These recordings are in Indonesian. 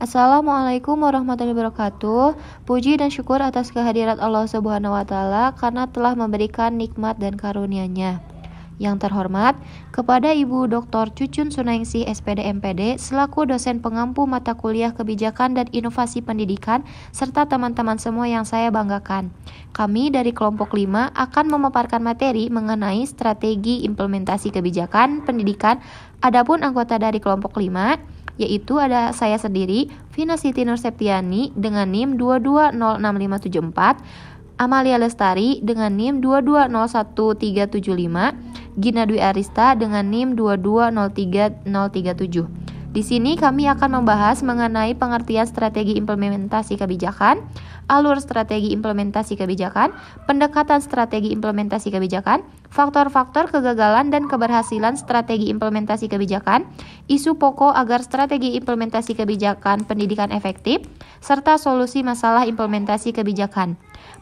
Assalamualaikum warahmatullahi wabarakatuh. Puji dan syukur atas kehadirat Allah Subhanahu wa Ta'ala karena telah memberikan nikmat dan karunia-Nya. Yang terhormat, kepada Ibu Dr. Cucun Sunaingsi SPD MPD selaku dosen pengampu mata kuliah kebijakan dan inovasi pendidikan serta teman-teman semua yang saya banggakan. Kami dari kelompok 5 akan memaparkan materi mengenai strategi implementasi kebijakan pendidikan. Adapun anggota dari kelompok 5 yaitu ada saya sendiri, Vina Siti Nur Septiani dengan NIM 2206574, Amalia Lestari dengan NIM 2201375, Gina Dwi Arista dengan NIM 2203037. Di sini kami akan membahas mengenai pengertian strategi implementasi kebijakan, alur strategi implementasi kebijakan, pendekatan strategi implementasi kebijakan, faktor-faktor kegagalan dan keberhasilan strategi implementasi kebijakan, isu pokok agar strategi implementasi kebijakan pendidikan efektif, serta solusi masalah implementasi kebijakan.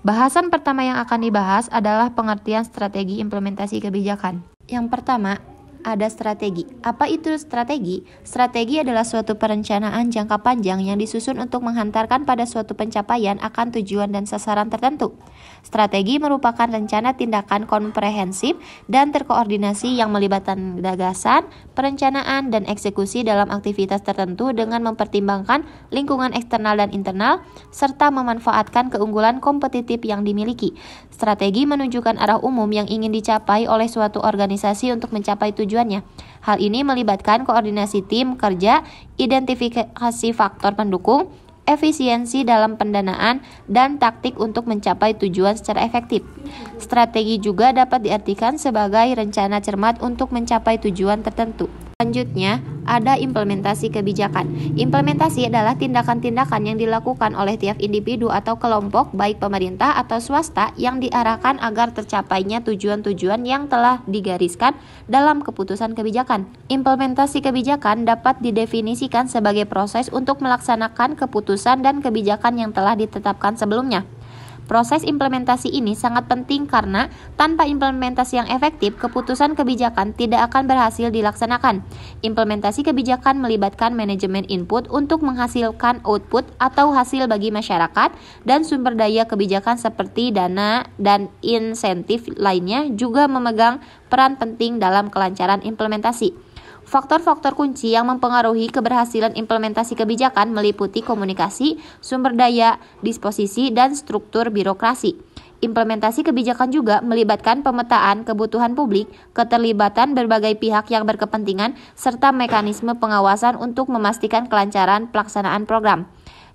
Bahasan pertama yang akan dibahas adalah pengertian strategi implementasi kebijakan. Yang pertama, ada strategi. Apa itu strategi? Strategi adalah suatu perencanaan jangka panjang yang disusun untuk menghantarkan pada suatu pencapaian akan tujuan dan sasaran tertentu. Strategi merupakan rencana tindakan komprehensif dan terkoordinasi yang melibatkan gagasan, perencanaan, dan eksekusi dalam aktivitas tertentu dengan mempertimbangkan lingkungan eksternal dan internal, serta memanfaatkan keunggulan kompetitif yang dimiliki. Strategi menunjukkan arah umum yang ingin dicapai oleh suatu organisasi untuk mencapai tujuannya. Hal ini melibatkan koordinasi tim kerja, identifikasi faktor pendukung, efisiensi dalam pendanaan, dan taktik untuk mencapai tujuan secara efektif. Strategi juga dapat diartikan sebagai rencana cermat untuk mencapai tujuan tertentu. Selanjutnya, ada implementasi kebijakan. Implementasi adalah tindakan-tindakan yang dilakukan oleh tiap individu atau kelompok, baik pemerintah atau swasta, yang diarahkan agar tercapainya tujuan-tujuan yang telah digariskan dalam keputusan kebijakan. Implementasi kebijakan dapat didefinisikan sebagai proses untuk melaksanakan keputusan dan kebijakan yang telah ditetapkan sebelumnya. Proses implementasi ini sangat penting karena tanpa implementasi yang efektif, keputusan kebijakan tidak akan berhasil dilaksanakan. Implementasi kebijakan melibatkan manajemen input untuk menghasilkan output atau hasil bagi masyarakat, dan sumber daya kebijakan seperti dana dan insentif lainnya juga memegang peran penting dalam kelancaran implementasi. Faktor-faktor kunci yang mempengaruhi keberhasilan implementasi kebijakan meliputi komunikasi, sumber daya, disposisi, dan struktur birokrasi. Implementasi kebijakan juga melibatkan pemetaan kebutuhan publik, keterlibatan berbagai pihak yang berkepentingan, serta mekanisme pengawasan untuk memastikan kelancaran pelaksanaan program.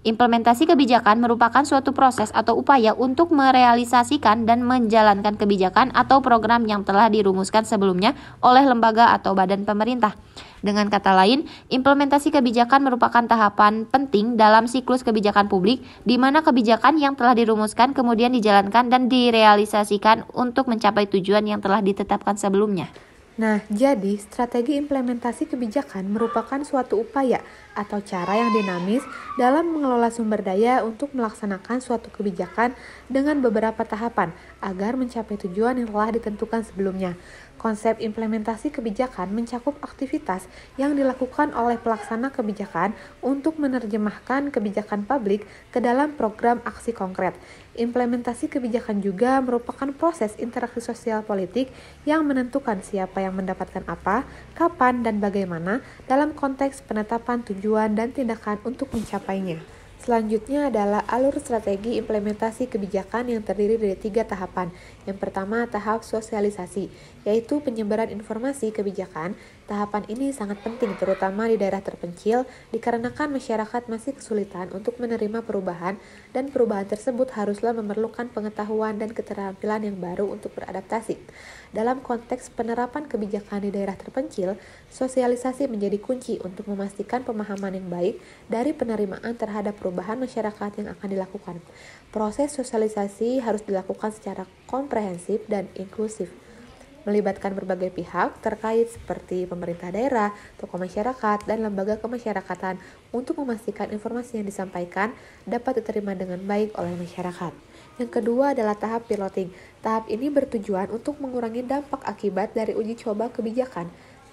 Implementasi kebijakan merupakan suatu proses atau upaya untuk merealisasikan dan menjalankan kebijakan atau program yang telah dirumuskan sebelumnya oleh lembaga atau badan pemerintah. Dengan kata lain, implementasi kebijakan merupakan tahapan penting dalam siklus kebijakan publik, di mana kebijakan yang telah dirumuskan kemudian dijalankan dan direalisasikan untuk mencapai tujuan yang telah ditetapkan sebelumnya. Nah, jadi strategi implementasi kebijakan merupakan suatu upaya atau cara yang dinamis dalam mengelola sumber daya untuk melaksanakan suatu kebijakan dengan beberapa tahapan agar mencapai tujuan yang telah ditentukan sebelumnya. Konsep implementasi kebijakan mencakup aktivitas yang dilakukan oleh pelaksana kebijakan untuk menerjemahkan kebijakan publik ke dalam program aksi konkret. Implementasi kebijakan juga merupakan proses interaksi sosial politik yang menentukan siapa yang mendapatkan apa, kapan, dan bagaimana dalam konteks penetapan tujuan dan tindakan untuk mencapainya. Selanjutnya adalah alur strategi implementasi kebijakan yang terdiri dari 3 tahapan. Yang pertama, tahap sosialisasi, yaitu penyebaran informasi kebijakan. Tahapan ini sangat penting terutama di daerah terpencil dikarenakan masyarakat masih kesulitan untuk menerima perubahan, dan perubahan tersebut haruslah memerlukan pengetahuan dan keterampilan yang baru untuk beradaptasi. Dalam konteks penerapan kebijakan di daerah terpencil, sosialisasi menjadi kunci untuk memastikan pemahaman yang baik dari penerimaan terhadap perubahan masyarakat yang akan dilakukan. Proses sosialisasi harus dilakukan secara komprehensif dan inklusif, melibatkan berbagai pihak terkait seperti pemerintah daerah, tokoh masyarakat, dan lembaga kemasyarakatan untuk memastikan informasi yang disampaikan dapat diterima dengan baik oleh masyarakat. Yang kedua adalah tahap piloting. Tahap ini bertujuan untuk mengurangi dampak akibat dari uji coba kebijakan.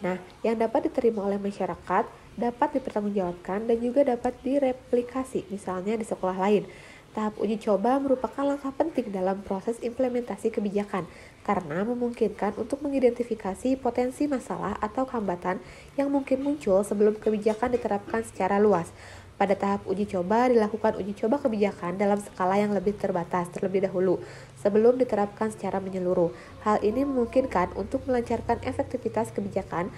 Nah, yang dapat diterima oleh masyarakat dapat dipertanggungjawabkan dan juga dapat direplikasi, misalnya di sekolah lain. Tahap uji coba merupakan langkah penting dalam proses implementasi kebijakan karena memungkinkan untuk mengidentifikasi potensi masalah atau hambatan yang mungkin muncul sebelum kebijakan diterapkan secara luas. Pada tahap uji coba, dilakukan uji coba kebijakan dalam skala yang lebih terbatas terlebih dahulu sebelum diterapkan secara menyeluruh. Hal ini memungkinkan untuk melancarkan efektivitas kebijakan,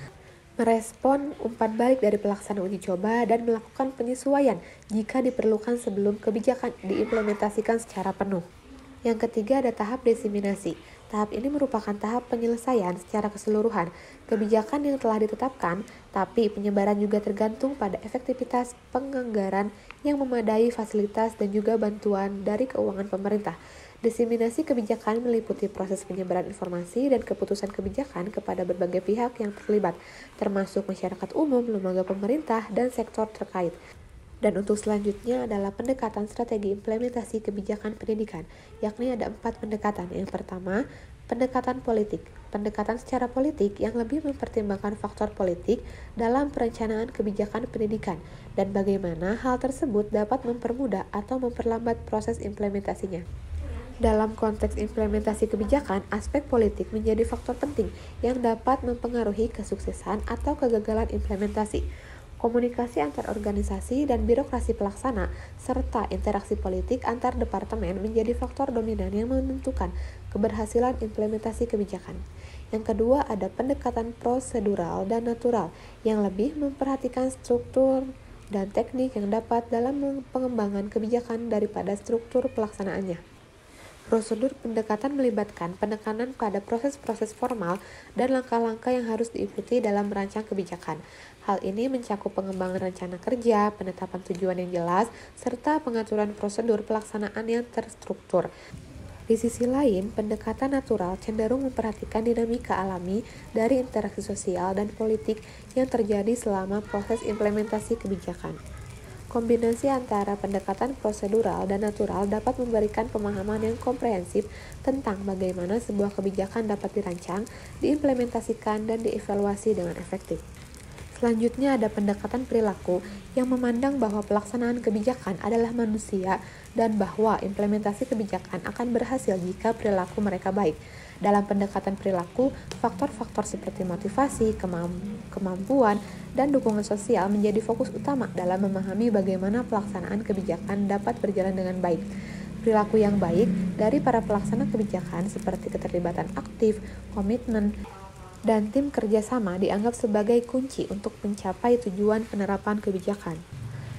merespon umpan balik dari pelaksana uji coba, dan melakukan penyesuaian jika diperlukan sebelum kebijakan diimplementasikan secara penuh. Yang ketiga ada tahap diseminasi. Tahap ini merupakan tahap penyelesaian secara keseluruhan kebijakan yang telah ditetapkan, tapi penyebaran juga tergantung pada efektivitas penganggaran yang memadai, fasilitas, dan juga bantuan dari keuangan pemerintah. Diseminasi kebijakan meliputi proses penyebaran informasi dan keputusan kebijakan kepada berbagai pihak yang terlibat, termasuk masyarakat umum, lembaga pemerintah, dan sektor terkait. Dan untuk selanjutnya adalah pendekatan strategi implementasi kebijakan pendidikan, yakni ada 4 pendekatan. Yang pertama, pendekatan politik. Pendekatan secara politik yang lebih mempertimbangkan faktor politik dalam perencanaan kebijakan pendidikan dan bagaimana hal tersebut dapat mempermudah atau memperlambat proses implementasinya. Dalam konteks implementasi kebijakan, aspek politik menjadi faktor penting yang dapat mempengaruhi kesuksesan atau kegagalan implementasi. Komunikasi antar organisasi dan birokrasi pelaksana, serta interaksi politik antar departemen menjadi faktor dominan yang menentukan keberhasilan implementasi kebijakan. Yang kedua ada pendekatan prosedural dan natural yang lebih memperhatikan struktur dan teknik yang dapat dalam pengembangan kebijakan daripada struktur pelaksanaannya. Prosedur pendekatan melibatkan penekanan pada proses-proses formal dan langkah-langkah yang harus diikuti dalam merancang kebijakan. Hal ini mencakup pengembangan rencana kerja, penetapan tujuan yang jelas, serta pengaturan prosedur pelaksanaan yang terstruktur. Di sisi lain, pendekatan natural cenderung memperhatikan dinamika alami dari interaksi sosial dan politik yang terjadi selama proses implementasi kebijakan. Kombinasi antara pendekatan prosedural dan natural dapat memberikan pemahaman yang komprehensif tentang bagaimana sebuah kebijakan dapat dirancang, diimplementasikan, dan dievaluasi dengan efektif. Selanjutnya ada pendekatan perilaku yang memandang bahwa pelaksanaan kebijakan adalah manusia dan bahwa implementasi kebijakan akan berhasil jika perilaku mereka baik. Dalam pendekatan perilaku, faktor-faktor seperti motivasi, kemampuan, dan dukungan sosial menjadi fokus utama dalam memahami bagaimana pelaksanaan kebijakan dapat berjalan dengan baik. Perilaku yang baik dari para pelaksana kebijakan seperti keterlibatan aktif, komitmen, dan tim kerjasama dianggap sebagai kunci untuk mencapai tujuan penerapan kebijakan.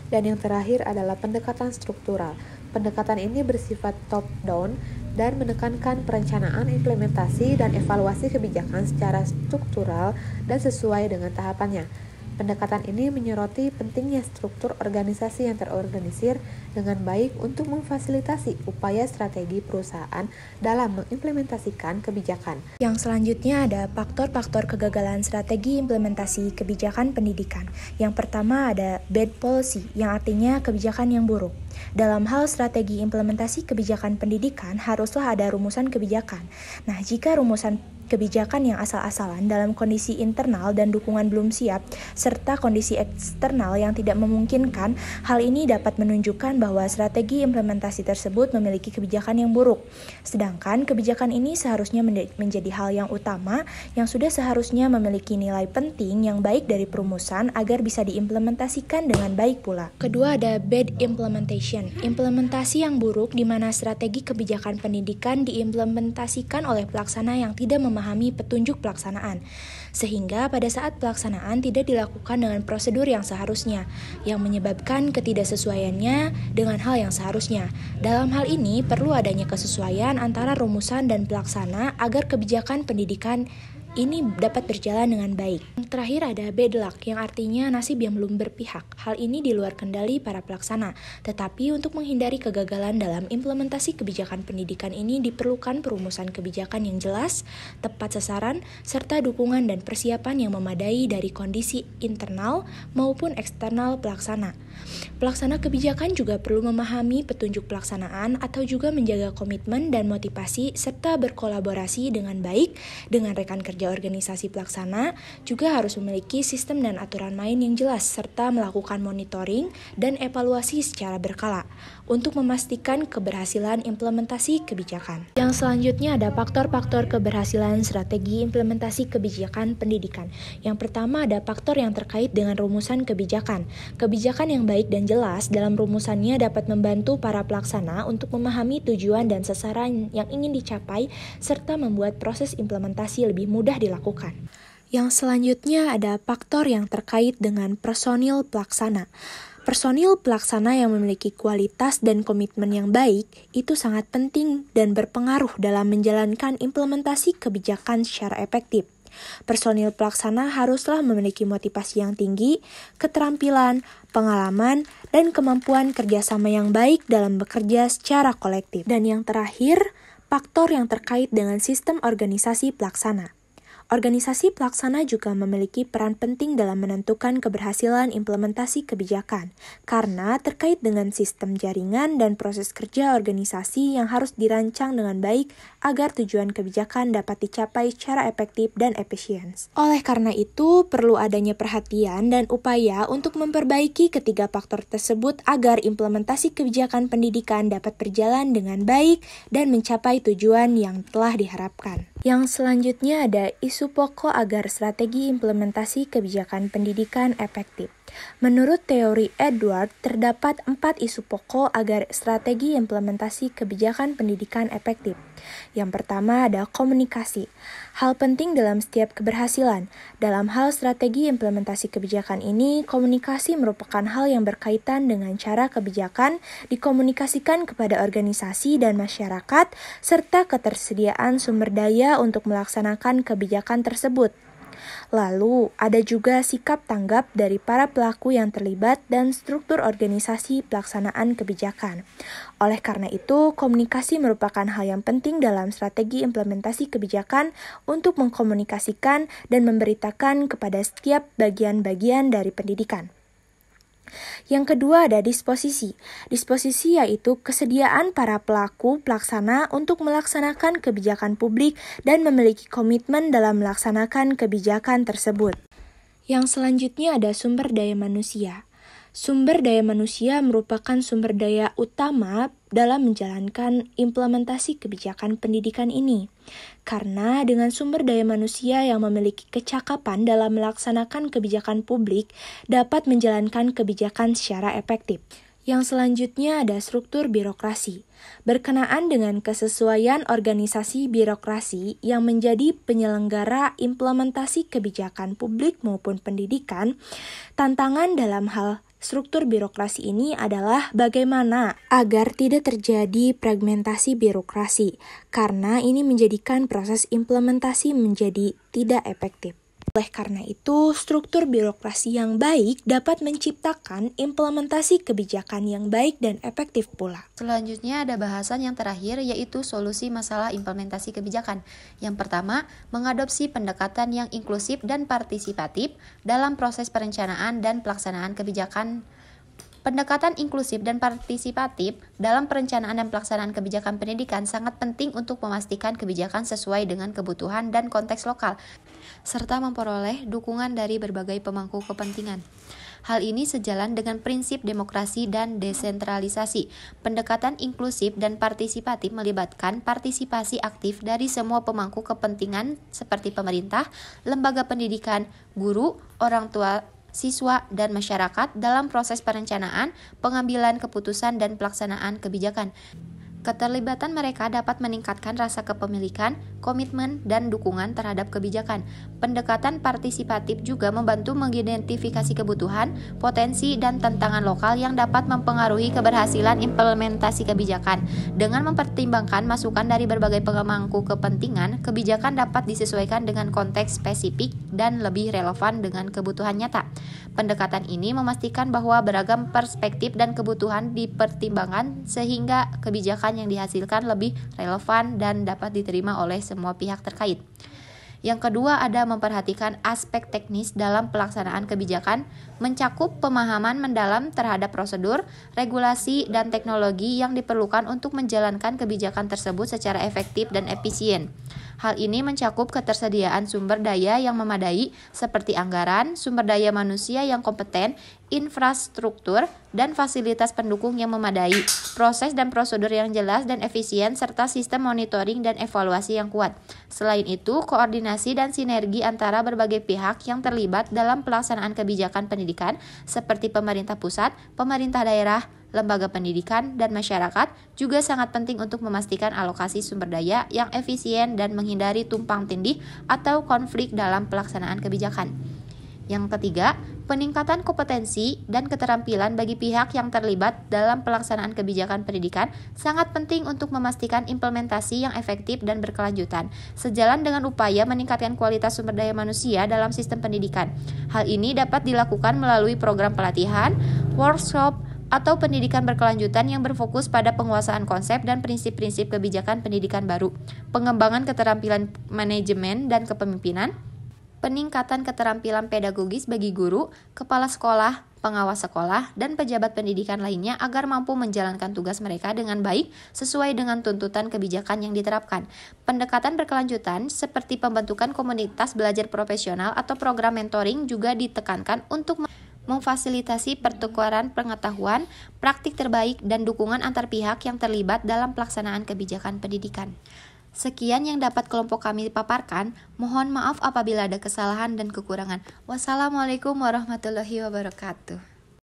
Dan yang terakhir adalah pendekatan struktural. Pendekatan ini bersifat top-down dan menekankan perencanaan, implementasi, dan evaluasi kebijakan secara struktural dan sesuai dengan tahapannya. Pendekatan ini menyoroti pentingnya struktur organisasi yang terorganisir dengan baik untuk memfasilitasi upaya strategi perusahaan dalam mengimplementasikan kebijakan. Yang selanjutnya ada faktor-faktor kegagalan strategi implementasi kebijakan pendidikan. Yang pertama ada bad policy, yang artinya kebijakan yang buruk. Dalam hal strategi implementasi kebijakan pendidikan, haruslah ada rumusan kebijakan. Nah, jika rumusan kebijakan yang asal-asalan dalam kondisi internal dan dukungan belum siap, serta kondisi eksternal yang tidak memungkinkan, hal ini dapat menunjukkan bahwa strategi implementasi tersebut memiliki kebijakan yang buruk. Sedangkan kebijakan ini seharusnya menjadi hal yang utama yang sudah seharusnya memiliki nilai penting yang baik dari perumusan agar bisa diimplementasikan dengan baik pula. Kedua ada bad implementation, implementasi yang buruk di mana strategi kebijakan pendidikan diimplementasikan oleh pelaksana yang tidak memahami petunjuk pelaksanaan, sehingga pada saat pelaksanaan tidak dilakukan dengan prosedur yang seharusnya, yang menyebabkan ketidaksesuaiannya dengan hal yang seharusnya. Dalam hal ini, perlu adanya kesesuaian antara rumusan dan pelaksana agar kebijakan pendidikan ini dapat berjalan dengan baik. Yang terakhir ada bad luck, yang artinya nasib yang belum berpihak. Hal ini di luar kendali para pelaksana. Tetapi untuk menghindari kegagalan dalam implementasi kebijakan pendidikan ini diperlukan perumusan kebijakan yang jelas, tepat sasaran, serta dukungan dan persiapan yang memadai dari kondisi internal maupun eksternal pelaksana. Pelaksana kebijakan juga perlu memahami petunjuk pelaksanaan atau juga menjaga komitmen dan motivasi serta berkolaborasi dengan baik dengan rekan kerja sebagai organisasi pelaksana juga harus memiliki sistem dan aturan main yang jelas serta melakukan monitoring dan evaluasi secara berkala untuk memastikan keberhasilan implementasi kebijakan. Yang selanjutnya ada faktor-faktor keberhasilan strategi implementasi kebijakan pendidikan. Yang pertama ada faktor yang terkait dengan rumusan kebijakan. Kebijakan yang baik dan jelas dalam rumusannya dapat membantu para pelaksana untuk memahami tujuan dan sasaran yang ingin dicapai serta membuat proses implementasi lebih mudah dilakukan. Yang selanjutnya ada faktor yang terkait dengan personil pelaksana. Personil pelaksana yang memiliki kualitas dan komitmen yang baik itu sangat penting dan berpengaruh dalam menjalankan implementasi kebijakan secara efektif. Personil pelaksana haruslah memiliki motivasi yang tinggi, keterampilan, pengalaman, dan kemampuan kerjasama yang baik dalam bekerja secara kolektif. Dan yang terakhir, faktor yang terkait dengan sistem organisasi pelaksana. Organisasi pelaksana juga memiliki peran penting dalam menentukan keberhasilan implementasi kebijakan, karena terkait dengan sistem jaringan dan proses kerja organisasi yang harus dirancang dengan baik agar tujuan kebijakan dapat dicapai secara efektif dan efisien. Oleh karena itu, perlu adanya perhatian dan upaya untuk memperbaiki ketiga faktor tersebut agar implementasi kebijakan pendidikan dapat berjalan dengan baik dan mencapai tujuan yang telah diharapkan. Yang selanjutnya ada isu pokok agar strategi implementasi kebijakan pendidikan efektif. Menurut teori Edward, terdapat 4 isu pokok agar strategi implementasi kebijakan pendidikan efektif. Yang pertama ada komunikasi. Hal penting dalam setiap keberhasilan. Dalam hal strategi implementasi kebijakan ini, komunikasi merupakan hal yang berkaitan dengan cara kebijakan dikomunikasikan kepada organisasi dan masyarakat, serta ketersediaan sumber daya untuk melaksanakan kebijakan tersebut. Lalu, ada juga sikap tanggap dari para pelaku yang terlibat dan struktur organisasi pelaksanaan kebijakan. Oleh karena itu, komunikasi merupakan hal yang penting dalam strategi implementasi kebijakan untuk mengkomunikasikan dan memberitakan kepada setiap bagian-bagian dari pendidikan. Yang kedua ada disposisi. Disposisi yaitu kesediaan para pelaku pelaksana untuk melaksanakan kebijakan publik dan memiliki komitmen dalam melaksanakan kebijakan tersebut. Yang selanjutnya ada sumber daya manusia. Sumber daya manusia merupakan sumber daya utama dalam menjalankan implementasi kebijakan pendidikan ini. Karena dengan sumber daya manusia yang memiliki kecakapan dalam melaksanakan kebijakan publik dapat menjalankan kebijakan secara efektif. Yang selanjutnya ada struktur birokrasi. Berkenaan dengan kesesuaian organisasi birokrasi yang menjadi penyelenggara implementasi kebijakan publik maupun pendidikan, tantangan dalam hal struktur birokrasi ini adalah bagaimana agar tidak terjadi fragmentasi birokrasi, karena ini menjadikan proses implementasi menjadi tidak efektif. Oleh karena itu, struktur birokrasi yang baik dapat menciptakan implementasi kebijakan yang baik dan efektif pula. Selanjutnya ada bahasan yang terakhir yaitu solusi masalah implementasi kebijakan. Yang pertama, mengadopsi pendekatan yang inklusif dan partisipatif dalam proses perencanaan dan pelaksanaan kebijakan. Pendekatan inklusif dan partisipatif dalam perencanaan dan pelaksanaan kebijakan pendidikan sangat penting untuk memastikan kebijakan sesuai dengan kebutuhan dan konteks lokal, serta memperoleh dukungan dari berbagai pemangku kepentingan. Hal ini sejalan dengan prinsip demokrasi dan desentralisasi. Pendekatan inklusif dan partisipatif melibatkan partisipasi aktif dari semua pemangku kepentingan seperti pemerintah, lembaga pendidikan, guru, orang tua, siswa, dan masyarakat dalam proses perencanaan, pengambilan keputusan, dan pelaksanaan kebijakan. Keterlibatan mereka dapat meningkatkan rasa kepemilikan, komitmen, dan dukungan terhadap kebijakan. Pendekatan partisipatif juga membantu mengidentifikasi kebutuhan, potensi, dan tantangan lokal yang dapat mempengaruhi keberhasilan implementasi kebijakan. Dengan mempertimbangkan masukan dari berbagai pemangku kepentingan, kebijakan dapat disesuaikan dengan konteks spesifik dan lebih relevan dengan kebutuhan nyata. Pendekatan ini memastikan bahwa beragam perspektif dan kebutuhan dipertimbangkan sehingga kebijakan yang dihasilkan lebih relevan dan dapat diterima oleh semua pihak terkait. Yang kedua ada memperhatikan aspek teknis dalam pelaksanaan kebijakan, mencakup pemahaman mendalam terhadap prosedur, regulasi, dan teknologi yang diperlukan untuk menjalankan kebijakan tersebut secara efektif dan efisien. Hal ini mencakup ketersediaan sumber daya yang memadai seperti anggaran, sumber daya manusia yang kompeten, infrastruktur, dan fasilitas pendukung yang memadai, proses dan prosedur yang jelas dan efisien, serta sistem monitoring dan evaluasi yang kuat. Selain itu, koordinasi dan sinergi antara berbagai pihak yang terlibat dalam pelaksanaan kebijakan pendidikan seperti pemerintah pusat, pemerintah daerah, lembaga pendidikan, dan masyarakat juga sangat penting untuk memastikan alokasi sumber daya yang efisien dan menghindari tumpang tindih atau konflik dalam pelaksanaan kebijakan. Yang ketiga, peningkatan kompetensi dan keterampilan bagi pihak yang terlibat dalam pelaksanaan kebijakan pendidikan sangat penting untuk memastikan implementasi yang efektif dan berkelanjutan, sejalan dengan upaya meningkatkan kualitas sumber daya manusia dalam sistem pendidikan. Hal ini dapat dilakukan melalui program pelatihan, workshop, atau pendidikan berkelanjutan yang berfokus pada penguasaan konsep dan prinsip-prinsip kebijakan pendidikan baru, pengembangan keterampilan manajemen dan kepemimpinan, peningkatan keterampilan pedagogis bagi guru, kepala sekolah, pengawas sekolah, dan pejabat pendidikan lainnya agar mampu menjalankan tugas mereka dengan baik sesuai dengan tuntutan kebijakan yang diterapkan. Pendekatan berkelanjutan seperti pembentukan komunitas belajar profesional atau program mentoring juga ditekankan untuk memfasilitasi pertukaran pengetahuan, praktik terbaik, dan dukungan antar pihak yang terlibat dalam pelaksanaan kebijakan pendidikan. Sekian yang dapat kelompok kami paparkan. Mohon maaf apabila ada kesalahan dan kekurangan. Wassalamualaikum warahmatullahi wabarakatuh.